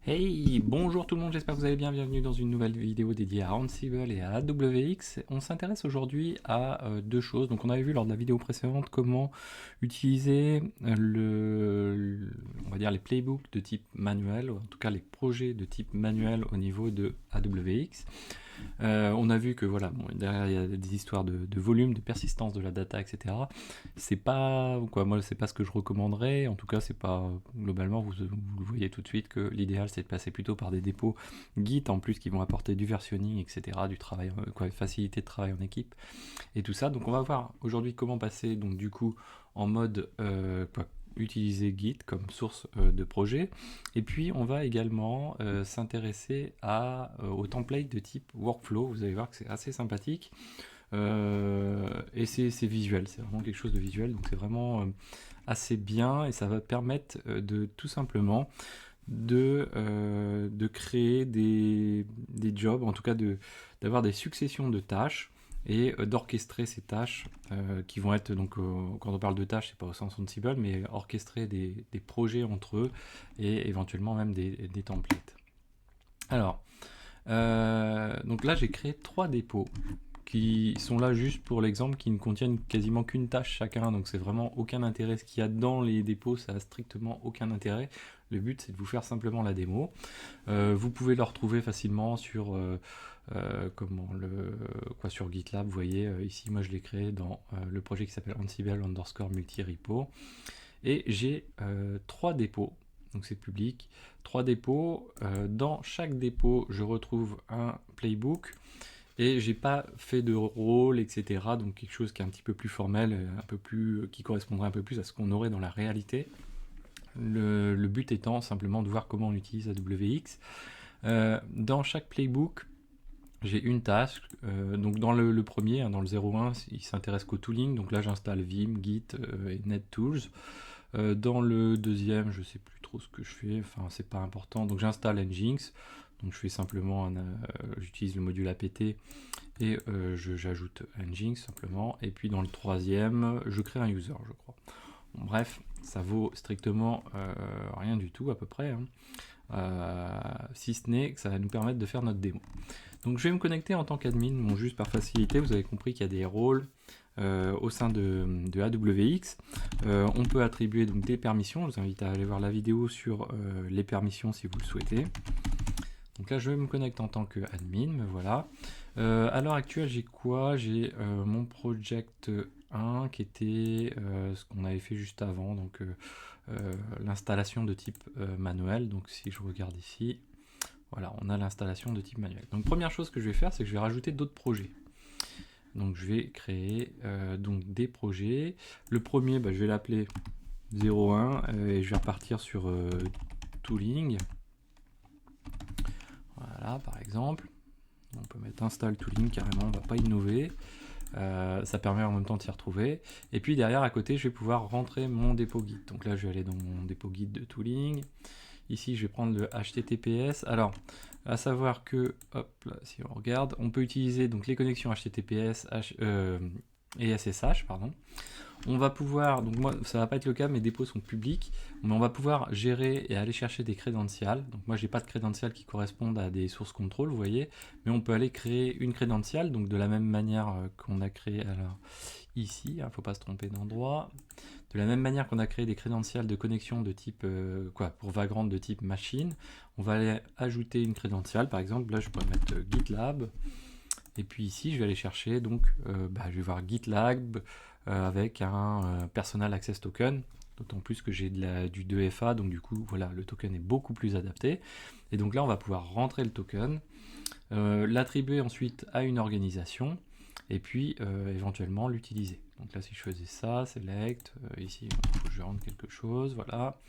Hey, bonjour tout le monde, j'espère que vous allez bien, bienvenue dans une nouvelle vidéo dédiée à Ansible et à AWX. On s'intéresse aujourd'hui à deux choses. Donc on avait vu lors de la vidéo précédente comment utiliser on va dire les playbooks de type manuel, ou en tout cas les projets de type manuel au niveau de AWX. On a vu que voilà, bon, derrière il y a des histoires de volume, de persistance de la data, etc. C'est pas quoi, moi c'est pas ce que je recommanderais. En tout cas, c'est pas globalement vous le voyez tout de suite que l'idéal c'est de passer plutôt par des dépôts Git en plus qui vont apporter du versionning, etc. Du travail, quoi, facilité de travail en équipe et tout ça. Donc on va voir aujourd'hui comment passer donc du coup en mode utiliser Git comme source de projet. Et puis on va également s'intéresser au template de type workflow. Vous allez voir que c'est assez sympathique. Et c'est visuel, c'est vraiment quelque chose de visuel, donc c'est vraiment assez bien et ça va permettre de tout simplement de créer des jobs, en tout cas d'avoir des successions de tâches et d'orchestrer ces tâches qui vont être, donc quand on parle de tâches, c'est pas au sens Ansible, mais orchestrer des projets entre eux et éventuellement même des templates. Alors, donc là j'ai créé 3 dépôts qui sont là juste pour l'exemple, qui ne contiennent quasiment qu'une tâche chacun, donc c'est vraiment aucun intérêt. Ce qu'il y a dans les dépôts, ça a strictement aucun intérêt. Le but, c'est de vous faire simplement la démo. Vous pouvez le retrouver facilement sur, sur GitLab. Vous voyez, ici, moi, je l'ai créé dans le projet qui s'appelle Ansible_multi-repo. Et j'ai 3 dépôts, donc c'est public. 3 dépôts. Dans chaque dépôt, je retrouve un playbook. Et j'ai pas fait de rôle, etc. Donc quelque chose qui est un petit peu plus formel, un peu plus, qui correspondrait un peu plus à ce qu'on aurait dans la réalité. Le but étant simplement de voir comment on utilise AWX. Dans chaque playbook, j'ai une tâche. Donc dans le premier, hein, dans le 01, il s'intéresse qu'au tooling. Donc là, j'installe Vim, Git et NetTools. Dans le deuxième, je sais plus trop ce que je fais. Enfin, c'est pas important. Donc j'installe Nginx. Donc je fais simplement, j'utilise le module apt et j'ajoute Nginx simplement. Et puis dans le troisième, je crée un user, je crois. Bon, bref, ça vaut strictement rien du tout à peu près, hein. Si ce n'est que ça va nous permettre de faire notre démo. Donc je vais me connecter en tant qu'admin, bon, juste par facilité. Vous avez compris qu'il y a des rôles au sein de AWX. On peut attribuer donc des permissions. Je vous invite à aller voir la vidéo sur les permissions si vous le souhaitez. Donc là, je me connecte en tant qu'admin, me voilà. À l'heure actuelle, j'ai quoi? J'ai mon project 1 qui était ce qu'on avait fait juste avant, donc l'installation de type manuel. Donc si je regarde ici, voilà, on a l'installation de type manuel. Donc première chose que je vais faire, c'est que je vais rajouter d'autres projets. Donc je vais créer donc des projets. Le premier, je vais l'appeler 01 et je vais repartir sur tooling. Voilà, par exemple. On peut mettre install tooling carrément, on ne va pas innover. Ça permet en même temps de s'y retrouver. Et puis derrière, à côté, je vais pouvoir rentrer mon dépôt Git. Donc là, je vais aller dans mon dépôt Git de tooling. Ici, je vais prendre le HTTPS. Alors, à savoir que, hop, là, si on regarde, on peut utiliser donc les connexions HTTPS et SSH, pardon. On va pouvoir, donc moi ça va pas être le cas, mes dépôts sont publics, mais on va pouvoir gérer et aller chercher des crédentials. Donc moi j'ai pas de crédentials qui correspondent à des sources contrôle, vous voyez, mais on peut aller créer une crédentiale, donc de la même manière qu'on a créé, alors ici, faut pas se tromper d'endroit, de la même manière qu'on a créé des crédentials de connexion de type, pour Vagrant de type machine, on va aller ajouter une crédentiale, par exemple, là je pourrais mettre GitLab, et puis ici, je vais aller chercher, donc, je vais voir GitLab avec un Personal Access Token, d'autant plus que j'ai du 2FA, donc du coup, voilà, le token est beaucoup plus adapté. Et donc là, on va pouvoir rentrer le token, l'attribuer ensuite à une organisation, et puis éventuellement l'utiliser. Donc là, si je faisais ça, select, ici, il faut que je rentre quelque chose, voilà.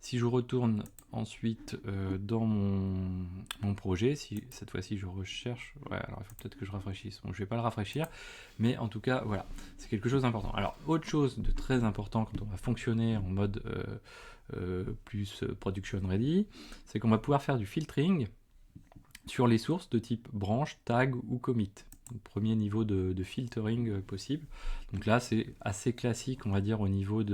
Si je retourne ensuite dans mon projet, si cette fois-ci je recherche, ouais, alors il faut peut-être que je rafraîchisse, bon je vais pas le rafraîchir, mais en tout cas voilà, c'est quelque chose d'important. Alors autre chose de très important quand on va fonctionner en mode plus production ready, c'est qu'on va pouvoir faire du filtering sur les sources de type branche, tag ou commit. Donc, premier niveau de filtering possible. Donc là c'est assez classique on va dire au niveau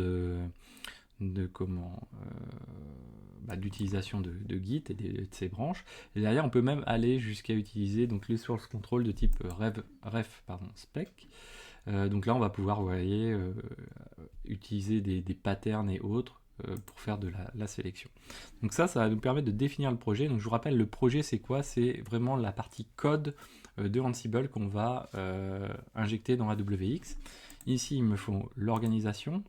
d'utilisation de Git et de ses branches. Et derrière, on peut même aller jusqu'à utiliser donc les source control de type spec. Donc là, on va pouvoir, vous voyez, utiliser des patterns et autres pour faire de la sélection. Donc ça va nous permettre de définir le projet. Donc je vous rappelle, le projet, c'est quoi? C'est vraiment la partie code de Ansible qu'on va injecter dans AWX. Ici, il me faut l'organisation.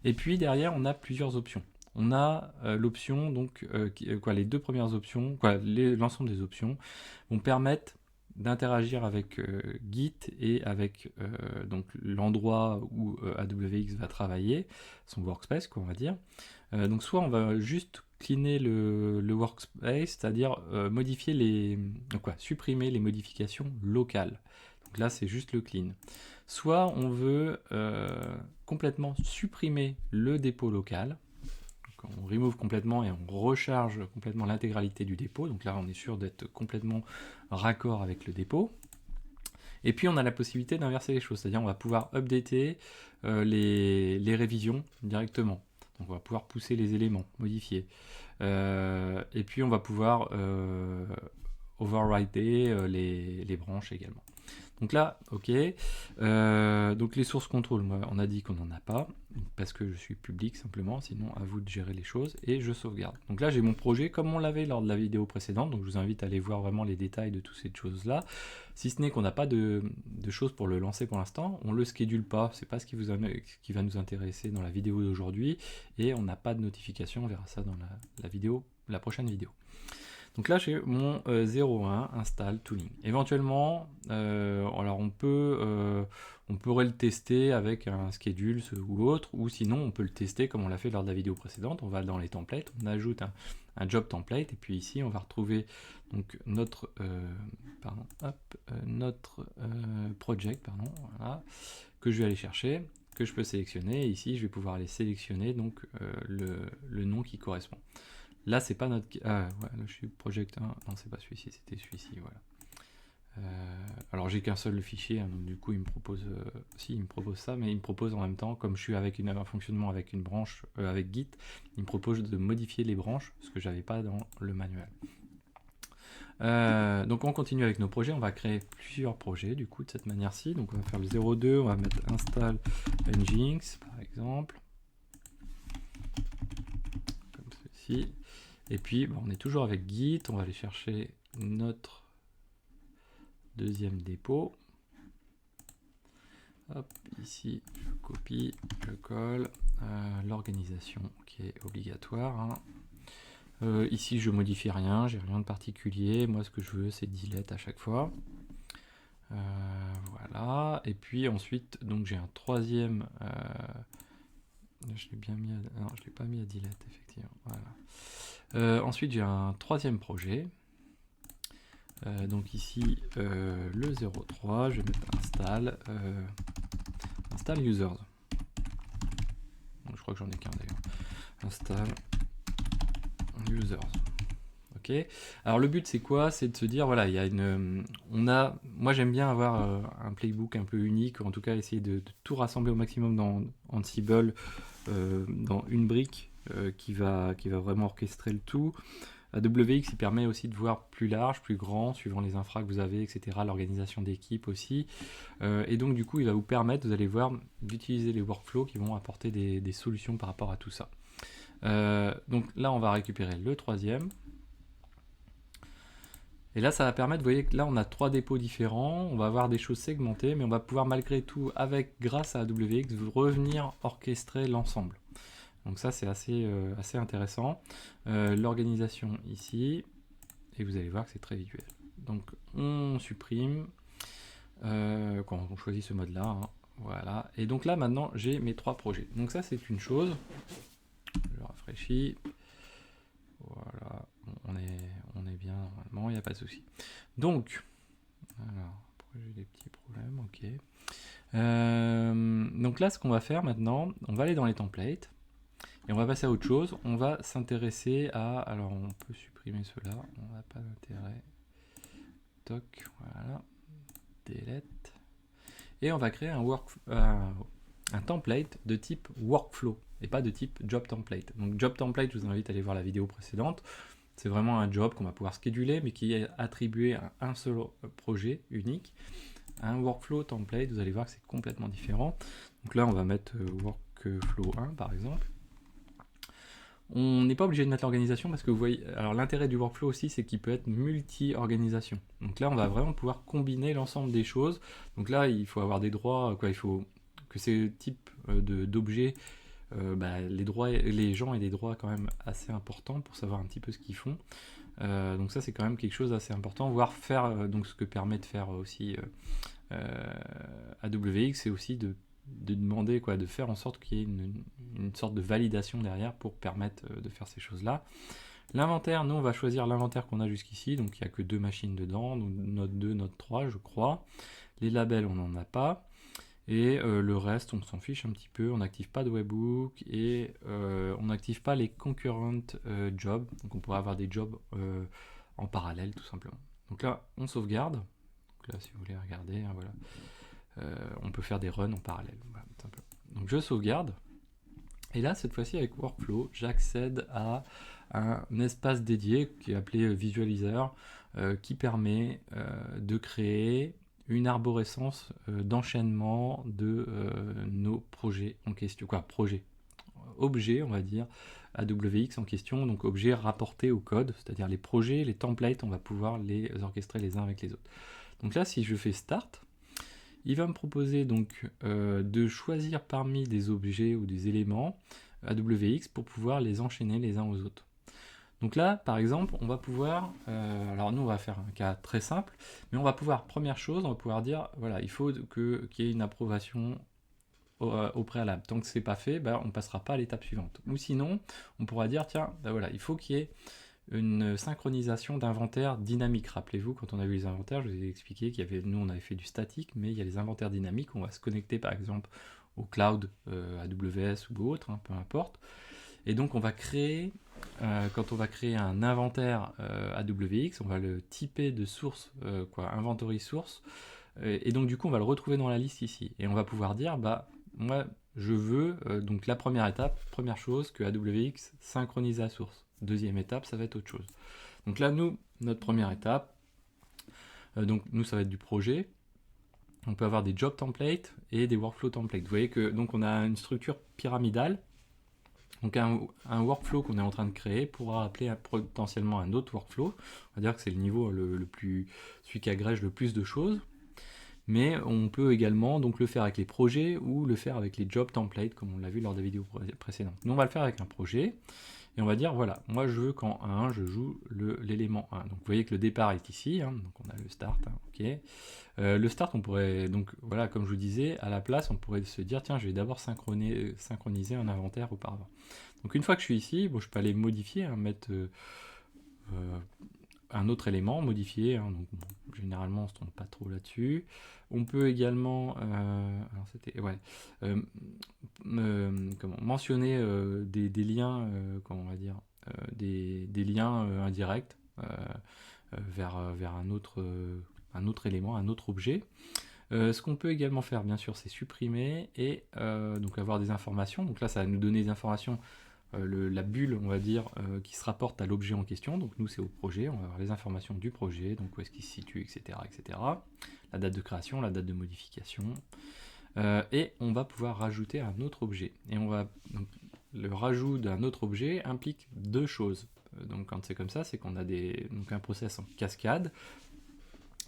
Et puis derrière, on a plusieurs options. On a l'option, donc, les deux premières options, l'ensemble des options vont permettre d'interagir avec Git et avec donc l'endroit où AWX va travailler, son workspace, on va dire. Donc soit on va juste cleaner le workspace, c'est-à-dire supprimer les modifications locales. Donc là, c'est juste le clean. Soit on veut complètement supprimer le dépôt local. Donc on remove complètement et on recharge complètement l'intégralité du dépôt. Donc là, on est sûr d'être complètement raccord avec le dépôt. Et puis on a la possibilité d'inverser les choses, c'est-à-dire on va pouvoir updater les révisions directement. Donc on va pouvoir pousser les éléments, modifier. Et puis on va pouvoir overrider les branches également. Donc là, ok. Donc les sources contrôle, on a dit qu'on n'en a pas, parce que je suis public simplement, sinon à vous de gérer les choses, et je sauvegarde. Donc là j'ai mon projet comme on l'avait lors de la vidéo précédente, donc je vous invite à aller voir vraiment les détails de toutes ces choses-là, si ce n'est qu'on n'a pas de choses pour le lancer pour l'instant, on le schedule pas, c'est pas ce qui va nous intéresser dans la vidéo d'aujourd'hui, et on n'a pas de notification, on verra ça dans la prochaine vidéo. Donc là j'ai mon 01 install tooling. Éventuellement, alors on pourrait le tester avec un schedule ou autre, ou sinon on peut le tester comme on l'a fait lors de la vidéo précédente. On va dans les templates, on ajoute un job template, et puis ici on va retrouver donc notre project, voilà, que je vais aller chercher, que je peux sélectionner. Et ici je vais pouvoir aller sélectionner donc le nom qui correspond. Là, c'est pas notre... Ah, ouais, là, je suis project 1. Non, c'est pas celui-ci, c'était celui-ci, voilà. Alors, j'ai qu'un seul fichier, hein, donc du coup, il me propose... il me propose ça, mais il me propose en même temps, comme je suis avec un fonctionnement avec une branche, avec Git, il me propose de modifier les branches, ce que j'avais pas dans le manuel. Donc, on continue avec nos projets. On va créer plusieurs projets, du coup, de cette manière-ci. Donc, on va faire le 02, on va mettre install nginx, par exemple. Comme ceci. Et puis, on est toujours avec Git, on va aller chercher notre deuxième dépôt. Hop, ici, je copie, je colle. L'organisation qui est obligatoire. Ici, je modifie rien, j'ai rien de particulier. Moi, ce que je veux, c'est delete à chaque fois. Voilà. Et puis ensuite, donc j'ai un troisième... je l'ai bien mis à... Non, je l'ai pas mis à delete, effectivement. Voilà. Ensuite, j'ai un troisième projet. Donc ici, le 03, je vais mettre install users. Donc, je crois que j'en ai qu'un d'ailleurs. Install users. Ok. Alors le but c'est quoi? C'est de se dire voilà, il y a moi j'aime bien avoir un playbook un peu unique, ou en tout cas essayer de tout rassembler au maximum dans Ansible, dans une brique qui va vraiment orchestrer le tout. AWX il permet aussi de voir plus large, plus grand, suivant les infras que vous avez, etc. L'organisation d'équipe aussi. Et donc du coup il va vous permettre, vous allez voir, d'utiliser les workflows qui vont apporter des solutions par rapport à tout ça. Donc là on va récupérer le troisième. Et là, ça va permettre, vous voyez que là, on a 3 dépôts différents, on va avoir des choses segmentées, mais on va pouvoir malgré tout, grâce à AWX, revenir orchestrer l'ensemble. Donc ça, c'est assez intéressant. L'organisation ici, et vous allez voir que c'est très visuel. Donc on supprime, quand on choisit ce mode-là, hein, voilà. Et donc là, maintenant, j'ai mes 3 projets. Donc ça, c'est une chose. Je rafraîchis. Voilà, on est bien normalement, il n'y a pas de souci. Donc, alors, j'ai des petits problèmes, ok. Donc là, ce qu'on va faire maintenant, on va aller dans les templates et on va passer à autre chose. On va s'intéresser à, alors on peut supprimer cela, on n'a pas d'intérêt. Toc, voilà, delete. Et on va créer un un template de type workflow et pas de type job template. Donc job template, je vous invite à aller voir la vidéo précédente. C'est vraiment un job qu'on va pouvoir scheduler, mais qui est attribué à un seul projet unique. Un workflow template, vous allez voir que c'est complètement différent. Donc là, on va mettre workflow 1 par exemple. On n'est pas obligé de mettre l'organisation parce que vous voyez, alors l'intérêt du workflow aussi, c'est qu'il peut être multi-organisation. Donc là, on va vraiment pouvoir combiner l'ensemble des choses. Donc là, il faut avoir des droits, il faut que ces types d'objets, les gens aient des droits quand même assez importants pour savoir un petit peu ce qu'ils font. Donc ça, c'est quand même quelque chose d'assez important, voire faire donc ce que permet de faire aussi AWX, c'est aussi de demander, de faire en sorte qu'il y ait une sorte de validation derrière pour permettre de faire ces choses-là. L'inventaire, nous on va choisir l'inventaire qu'on a jusqu'ici, donc il n'y a que 2 machines dedans, donc note 2, note 3 je crois. Les labels on n'en a pas, et le reste on s'en fiche un petit peu, on n'active pas de webhook, et on n'active pas les concurrent jobs, donc on pourrait avoir des jobs en parallèle tout simplement. Donc là on sauvegarde, donc là si vous voulez regarder, hein, voilà. On peut faire des runs en parallèle. Voilà, donc je sauvegarde. Et là, cette fois-ci, avec Workflow, j'accède à un espace dédié qui est appelé Visualizer, qui permet de créer une arborescence d'enchaînement de nos projets en question. Objets, on va dire, AWX en question, donc objets rapportés au code, c'est-à-dire les projets, les templates, on va pouvoir les orchestrer les uns avec les autres. Donc là, si je fais Start, il va me proposer donc de choisir parmi des objets ou des éléments AWX pour pouvoir les enchaîner les uns aux autres. Donc là, par exemple, on va pouvoir, alors nous on va faire un cas très simple, mais on va pouvoir, première chose, on va pouvoir dire, voilà, il faut qu'il y ait une approbation au préalable. Tant que c'est pas fait, on ne passera pas à l'étape suivante. Ou sinon, on pourra dire, tiens, voilà, il faut qu'il y ait une synchronisation d'inventaire dynamique. Rappelez-vous, quand on a vu les inventaires, je vous ai expliqué qu'il y avait, nous on avait fait du statique, mais il y a les inventaires dynamiques, on va se connecter par exemple au cloud AWS ou autre, hein, peu importe. Et donc on va créer, quand on va créer un inventaire AWX, on va le typer de source, inventory source, et donc du coup on va le retrouver dans la liste ici. Et on va pouvoir dire, moi je veux, donc la première étape, première chose, que AWX synchronise la source. Deuxième étape, ça va être autre chose. Donc là, nous, notre première étape, donc nous, ça va être du projet. On peut avoir des job templates et des workflow templates. Vous voyez que donc on a une structure pyramidale. Donc un workflow qu'on est en train de créer pourra appeler potentiellement un autre workflow. On va dire que c'est le niveau celui qui agrège le plus de choses. Mais on peut également donc le faire avec les projets ou le faire avec les job templates, comme on l'a vu lors des vidéos précédentes. Nous, on va le faire avec un projet. Et on va dire, voilà, moi je veux qu'en 1, je joue l'élément 1. Donc vous voyez que le départ est ici, hein, donc on a le start, hein, ok. Le start, on pourrait, donc voilà, comme je vous disais, à la place, on pourrait se dire, tiens, je vais d'abord synchroniser un inventaire auparavant. Donc une fois que je suis ici, je peux aller modifier, hein, mettre un autre élément, modifier, hein, donc généralement on ne se trompe pas trop là-dessus. On peut également mentionner des liens, comment on va dire, des liens indirects vers un autre élément, un autre objet. Ce qu'on peut également faire, bien sûr, c'est supprimer et donc avoir des informations. Donc là, ça va nous donner des informations, la bulle, on va dire, qui se rapporte à l'objet en question. Donc nous, c'est au projet. On va avoir les informations du projet, donc où est-ce qu'il se situe, etc., etc. La date de création, la date de modification. Et on va pouvoir rajouter un autre objet. Et donc, le rajout d'un autre objet implique 2 choses. Donc quand c'est comme ça, c'est qu'on a un process en cascade.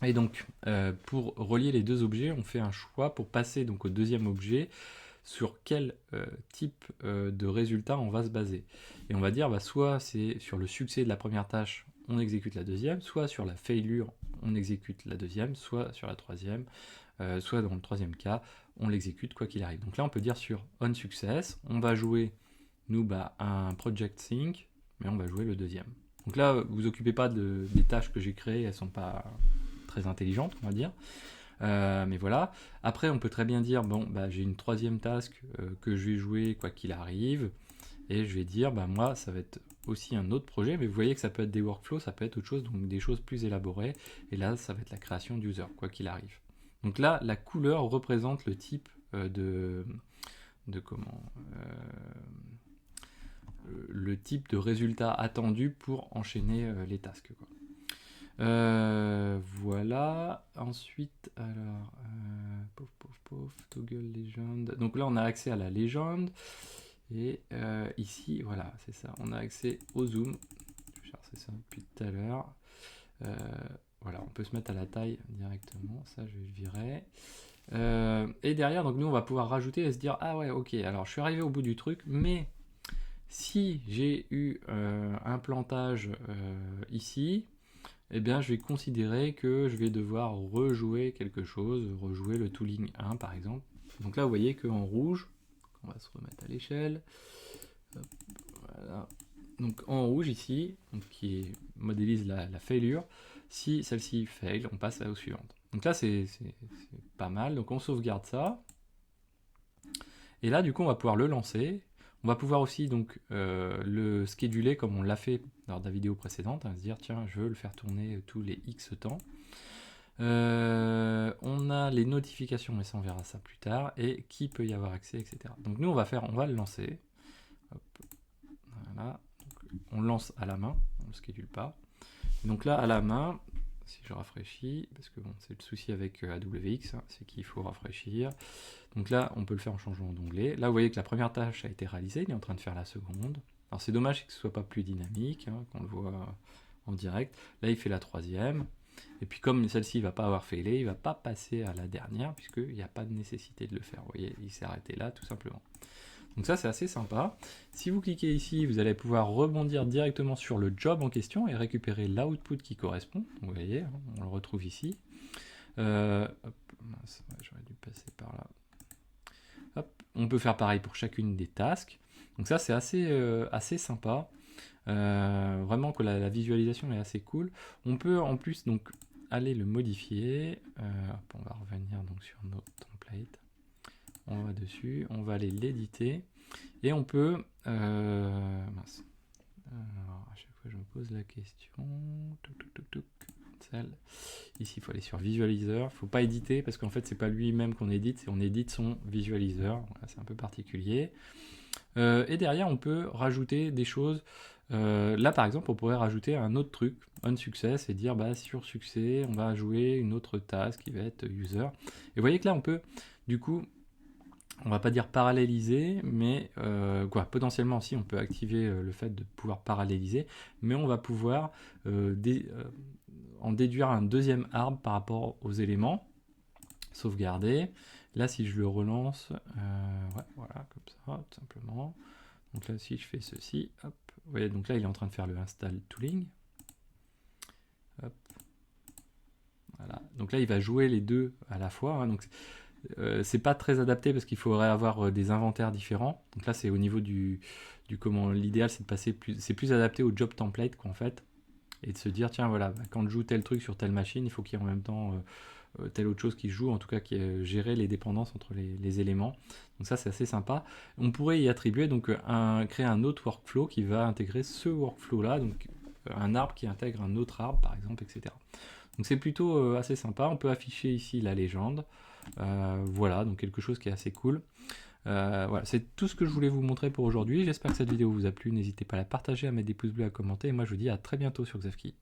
Et donc, pour relier les 2 objets, on fait un choix pour passer donc au deuxième objet, sur quel type de résultat on va se baser. Et on va dire, soit c'est sur le succès de la première tâche, on exécute la deuxième, soit sur la failure, on exécute la deuxième, soit sur la troisième, soit dans le troisième cas, on l'exécute quoi qu'il arrive. Donc là, on peut dire sur on success, on va jouer, nous, un project sync, mais on va jouer le deuxième. Donc là, vous vous occupez pas des tâches que j'ai créées, elles sont pas très intelligentes, on va dire. Mais voilà. Après, on peut très bien dire, j'ai une troisième task que je vais jouer quoi qu'il arrive, et je vais dire, moi, ça va être aussi un autre projet, mais vous voyez que ça peut être des workflows, ça peut être autre chose, donc des choses plus élaborées, et là, ça va être la création d'user, quoi qu'il arrive. Donc là, la couleur représente le type le type de résultat attendu pour enchaîner les tasks, quoi. Voilà. Ensuite, alors, toggle legend. Donc là, on a accès à la légende. Et ici, voilà, c'est ça. On a accès au zoom. Je cherchais ça depuis tout à l'heure. Voilà, on peut se mettre à la taille directement. Ça, je le virer. Et derrière, donc nous, on va pouvoir rajouter et se dire, ah ouais, ok, alors je suis arrivé au bout du truc, mais si j'ai eu un plantage ici, eh bien, je vais considérer que je vais devoir rejouer quelque chose, rejouer le tooling 1 par exemple. Donc là, vous voyez qu'en rouge, on va se remettre à l'échelle. Voilà. Donc en rouge ici, donc, qui modélise la failure, si celle-ci fail, on passe au suivante. Donc là, c'est pas mal. Donc on sauvegarde ça. Et là, du coup, on va pouvoir le lancer. On va pouvoir aussi donc le scheduler comme on l'a fait lors de la vidéo précédente, se dire tiens, je veux le faire tourner tous les X temps. On a les notifications, mais ça on verra ça plus tard, et qui peut y avoir accès, etc. Donc nous on va le lancer. Hop. Voilà. Donc, on le lance à la main, on ne le schedule pas. Et donc là à la main, si je rafraîchis, parce que bon, c'est le souci avec AWX, hein, c'est qu'il faut rafraîchir. Donc là, on peut le faire en changeant d'onglet. Là, vous voyez que la première tâche a été réalisée, il est en train de faire la seconde. Alors c'est dommage que ce soit pas plus dynamique, hein, qu'on le voit en direct. Là, il fait la troisième. Et puis comme celle-ci ne va pas avoir failé, il ne va pas passer à la dernière, puisqu'il n'y a pas de nécessité de le faire. Vous voyez, il s'est arrêté là, tout simplement. Donc ça, c'est assez sympa. Si vous cliquez ici, vous allez pouvoir rebondir directement sur le job en question et récupérer l'output qui correspond. Donc, vous voyez, on le retrouve ici. Hop, mince, j'aurais dû passer par là. Hop, on peut faire pareil pour chacune des tasks. Donc ça, c'est assez sympa. Vraiment que la visualisation est assez cool. On peut en plus donc aller le modifier. Hop, on va revenir donc sur nos templates. On va dessus, on va aller l'éditer et on peut mince. Alors, à chaque fois je me pose la question. Celle. Ici il faut aller sur visualiseur, il ne faut pas éditer parce qu'en fait c'est pas lui-même qu'on édite, c'est on édite son visualiseur. Voilà, c'est un peu particulier. Et derrière on peut rajouter des choses. Là par exemple on pourrait rajouter un autre truc, on success, et dire bah sur succès on va jouer une autre task qui va être user. Et vous voyez que là on peut du coup, on va pas dire paralléliser, mais potentiellement si on peut activer le fait de pouvoir paralléliser, mais on va pouvoir en déduire un deuxième arbre par rapport aux éléments, sauvegarder. Là si je le relance, ouais, voilà, comme ça, tout simplement. Donc là si je fais ceci, hop, vous voyez, donc là il est en train de faire le install tooling. Hop. Voilà. Donc là il va jouer les deux à la fois, hein, donc c'est pas très adapté parce qu'il faudrait avoir des inventaires différents. Donc là c'est au niveau du comment, l'idéal c'est de passer c'est plus adapté au job template qu'en fait, et de se dire tiens voilà, quand je joue tel truc sur telle machine, il faut qu'il y ait en même temps telle autre chose qui joue, en tout cas qui est gérer les dépendances entre les éléments. Donc ça c'est assez sympa. On pourrait y attribuer donc créer un autre workflow qui va intégrer ce workflow là, donc un arbre qui intègre un autre arbre par exemple, etc. Donc c'est plutôt assez sympa. On peut afficher ici la légende. Voilà, donc quelque chose qui est assez cool. Voilà, c'est tout ce que je voulais vous montrer pour aujourd'hui. J'espère que cette vidéo vous a plu. N'hésitez pas à la partager, à mettre des pouces bleus, à commenter. Et moi je vous dis à très bientôt sur Xavki.